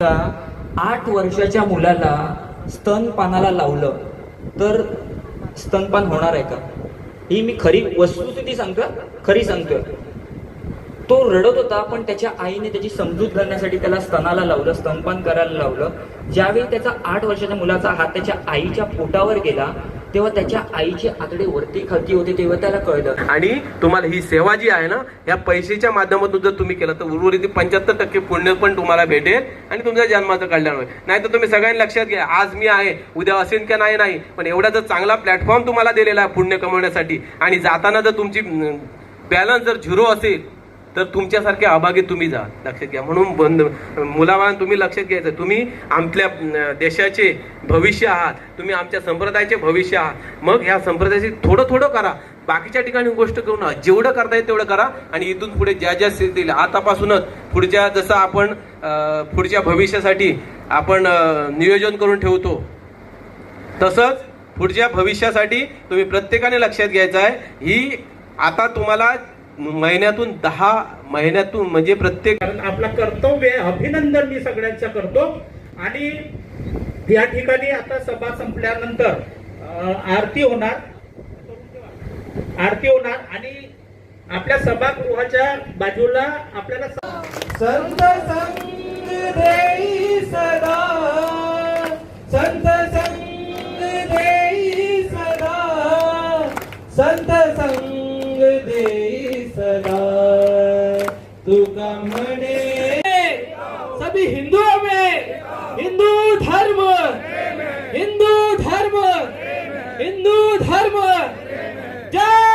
8 वर्षाच्या मुलाला स्तनपानाला लावलं तर स्तनपान होणार आहे का? ही मी खरी वस्तुस्थिती सांगतोय, खरी सांगतोय. तो रडत होता, पण त्याच्या आईने त्याची समजूत घालण्यासाठी त्याला स्तनाला लावलं, स्तनपान करायला लावलं. ज्यावेळी त्याचा 8 वर्षाच्या मुलाचा हात त्याच्या आईच्या पोटावर गेला तेव्हा त्याच्या आईचे आतडे वरती खालती होते, तेव्हा त्याला कळलं. आणि तुम्हाला ही सेवा जी आहे ना, या पैशाच्या माध्यमातून जर तुम्ही केलं तर उर्वरित 75% पुण्य पण तुम्हाला भेटेल आणि तुमच्या जन्माचं कल्याण होईल. नाही तर तुम्ही सगळ्यांनी लक्षात घ्या, आज मी आहे उद्या असेल का नाही, पण एवढा जर चांगला प्लॅटफॉर्म तुम्हाला दिलेला आहे पुण्य कमवण्यासाठी, आणि जाताना जर तुमची बॅलन्स जर झिरो असेल तर तुमच्यासारखे अभागी तुम्ही जा, लक्षात घ्या. म्हणून मुलाबाळां तुम्ही लक्षात घ्यायचं, तुम्ही आमच्या देशाचे भविष्य आहात, तुम्ही आमच्या संप्रदायाचे भविष्य आहात. मग ह्या संप्रदायाची थोडं थोडं करा, बाकीच्या ठिकाणी गोष्ट करू नका. जेवढं करता येईल तेवढं करा. आणि इथून पुढे ज्या ज्या स्थितीला आतापासूनच पुढच्या, जसं आपण पुढच्या भविष्यासाठी आपण नियोजन करून ठेवतो, तसंच पुढच्या भविष्यासाठी तुम्ही प्रत्येकाने लक्षात घ्यायचं आहे. ही आता तुम्हाला महिन्यातून 10 महिन्यातून म्हणजे प्रत्येक, कारण आपला कर्तव्य आहे. अभिनंदन मी सगळ्यांचं करतो. आणि या ठिकाणी आता सभा संपल्यानंतर आरती होणार आणि आपल्या सभागृहाच्या बाजूला आपल्याला संत संग देई सदा, संत संग देई सदा, संत संग देई सदा, तुका म्हणे सभी हिंदुओं में हिंदू धर्म, हिंदू धर्म, हिंदू धर्म, जय